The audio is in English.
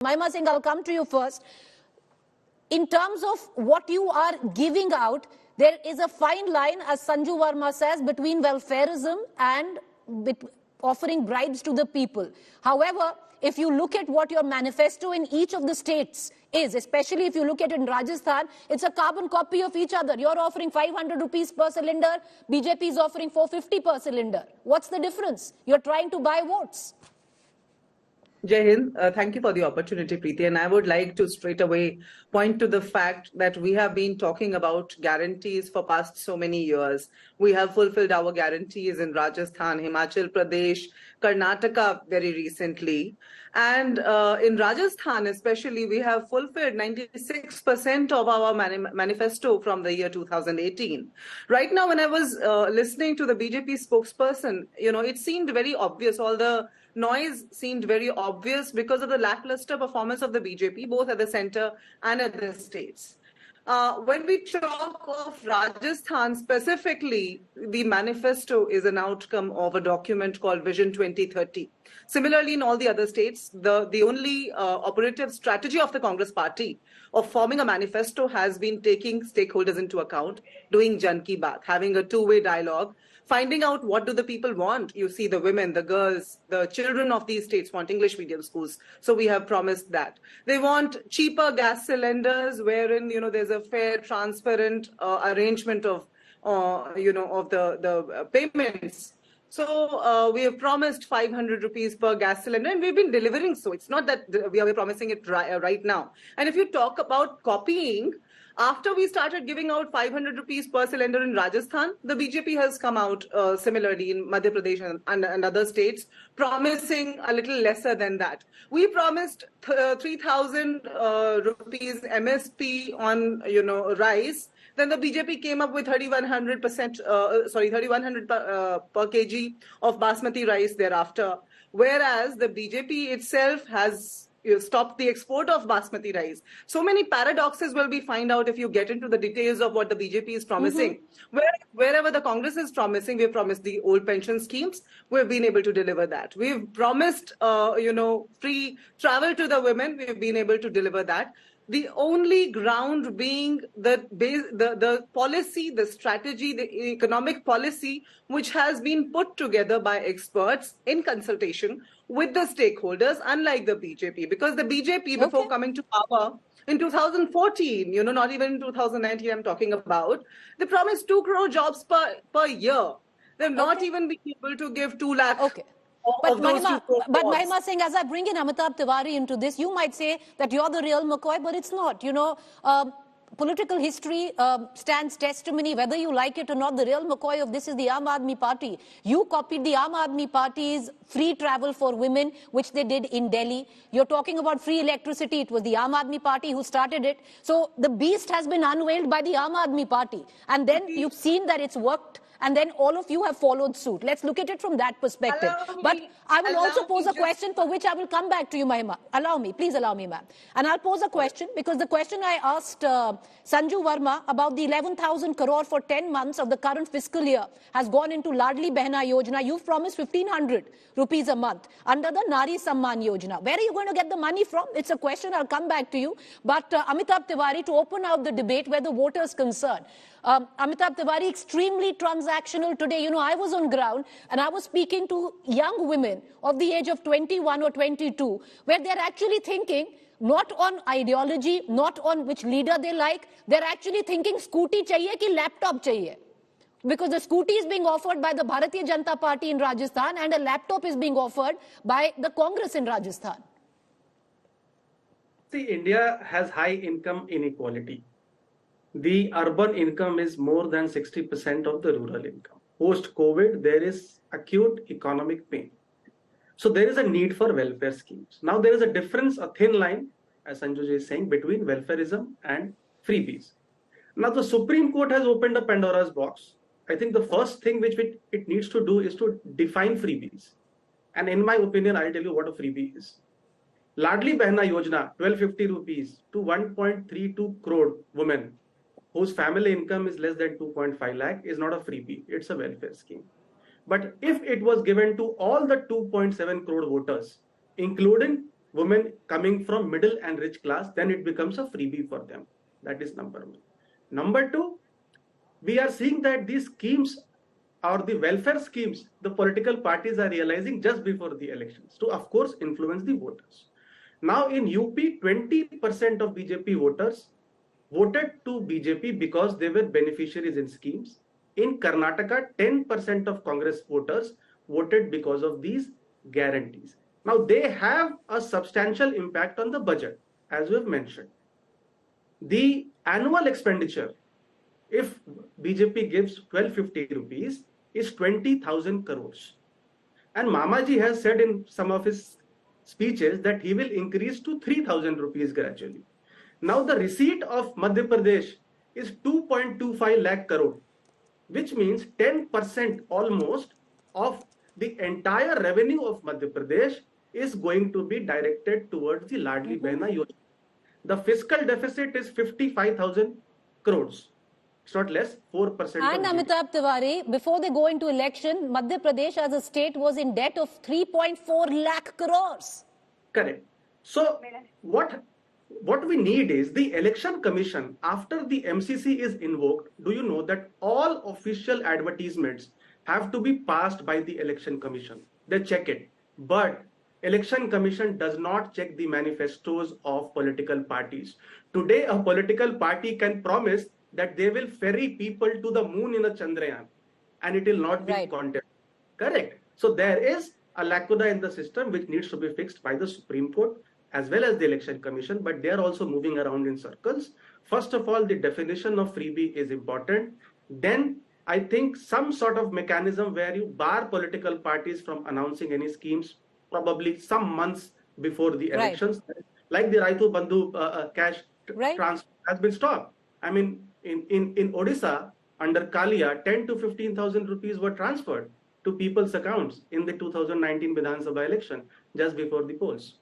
Mahima Singh, I'll come to you first. In terms of what you are giving out, there is a fine line, as Sanju Verma says, between welfareism and offering bribes to the people. However, if you look at what your manifesto in each of the states is, especially if you look at it in Rajasthan, it's a carbon copy of each other. You're offering 500 rupees per cylinder, BJP is offering 450 per cylinder. What's the difference? You're trying to buy votes. Jai Hind, thank you for the opportunity, Preeti. And I would like to straight away point to the fact that we have been talking about guarantees for past so many years. We have fulfilled our guarantees in Rajasthan, Himachal Pradesh, Karnataka very recently. And in Rajasthan especially, we have fulfilled 96% of our manifesto from the year 2018. Right now, when I was listening to the BJP spokesperson, it seemed very obvious. All the noise seemed very obvious because of the lackluster performance of the BJP, both at the center and at the states. When we talk of Rajasthan specifically, the manifesto is an outcome of a document called Vision 2030. Similarly, in all the other states, the only operative strategy of the Congress party of forming a manifesto has been taking stakeholders into account, doing Jan Ki Baat, having a two-way dialogue, finding out what do the people want. You see, the women, the girls, the children of these states want English medium schools. So we have promised that. They want cheaper gas cylinders wherein, there's a fair, transparent arrangement of, the payments. So we have promised 500 rupees per gas cylinder, and we've been delivering. So it's not that we are promising it right now. And if you talk about copying, after we started giving out 500 rupees per cylinder in Rajasthan, the BJP has come out similarly in Madhya Pradesh and other states, promising a little lesser than that. We promised 3,000 rupees MSP on, rice. Then the BJP came up with 3,100 per kg of basmati rice thereafter. Whereas the BJP itself has stopped the export of basmati rice. So many paradoxes will be found out if you get into the details of what the BJP is promising. Wherever the Congress is promising, we've promised the old pension schemes. We've been able to deliver that. We've promised, free travel to the women. We've been able to deliver that. The only ground being the policy, the strategy, the economic policy, which has been put together by experts in consultation with the stakeholders, unlike the BJP. Because the BJP, before coming to power in 2014, not even in 2019, I'm talking about, they promised 2 crore jobs per year. They've not even been able to give 2 lakh. But Mahima Singh, as I bring in Amitabh Tiwari into this, you might say that you're the real McCoy, but it's not. Political history stands testimony, whether you like it or not. The real McCoy of this is the Aam Aadmi Party. You copied the Aam Aadmi Party's free travel for women, which they did in Delhi. You're talking about free electricity. It was the Aam Aadmi Party who started it. So the beast has been unveiled by the Aam Aadmi Party. And then you've seen that it's worked. And then all of you have followed suit. Let's look at it from that perspective. But I will also pose a question for which I will come back to you, Mahima. Allow me. Please allow me, ma'am. And I'll pose a question because the question I asked Sanju Verma about the 11,000 crore for 10 months of the current fiscal year has gone into Ladli Behna Yojana. You've promised 1,500 rupees a month under the Nari Samman Yojana. Where are you going to get the money from? It's a question. I'll come back to you. But Amitabh Tiwari, to open out the debate where the voter is concerned. Amitabh Tiwari, extremely transactional today. I was on ground and I was speaking to young women of the age of 21 or 22, where they're actually thinking not on ideology, not on which leader they like. They're actually thinking scooty chahiye ki laptop chahiye. Because the scooty is being offered by the Bharatiya Janata Party in Rajasthan and a laptop is being offered by the Congress in Rajasthan. See, India has high income inequality. The urban income is more than 60% of the rural income. Post-COVID, there is acute economic pain. So there is a need for welfare schemes. Now there is a difference, a thin line, as Sanju is saying, between welfareism and freebies. Now the Supreme Court has opened a Pandora's box. I think the first thing which it needs to do is to define freebies. And in my opinion, I'll tell you what a freebie is. Ladli Behna Yojana, 1250 rupees to 1.32 crore women whose family income is less than 2.5 lakh is not a freebie, it's a welfare scheme. But if it was given to all the 2.7 crore voters, including women coming from middle and rich class, then it becomes a freebie for them. That is number one. Number two, we are seeing that these schemes or the welfare schemes, the political parties are realizing just before the elections to, of course, influence the voters. Now in UP, 20% of BJP voters voted to BJP because they were beneficiaries in schemes. In Karnataka, 10% of Congress voters voted because of these guarantees. Now they have a substantial impact on the budget, as we have mentioned. The annual expenditure, if BJP gives 1250 rupees, is 20,000 crores. And Mamaji has said in some of his speeches that he will increase to 3,000 rupees gradually. Now the receipt of Madhya Pradesh is 2.25 lakh crore, which means 10% almost of the entire revenue of Madhya Pradesh is going to be directed towards the Ladli Behna Yojana. The fiscal deficit is 55,000 crores. It's not less, 4%. And Amitabh Tiwari, before they go into election, Madhya Pradesh as a state was in debt of 3.4 lakh crores. Correct. So what we need is the election commission, after the MCC is invoked, do you know that all official advertisements have to be passed by the election commission? They check it. But election commission does not check the manifestos of political parties. Today, a political party can promise that they will ferry people to the moon in a Chandrayaan and it will not be contested. Correct. So there is a lacuna in the system which needs to be fixed by the Supreme Court as well as the Election Commission, but they are also moving around in circles. First of all, the definition of freebie is important. Then I think some sort of mechanism where you bar political parties from announcing any schemes, probably some months before the elections, like the Raitu Bandhu cash transfer has been stopped. I mean, in Odisha, under Kalia, 10 to 15,000 rupees were transferred to people's accounts in the 2019 Vidhan Sabha election just before the polls.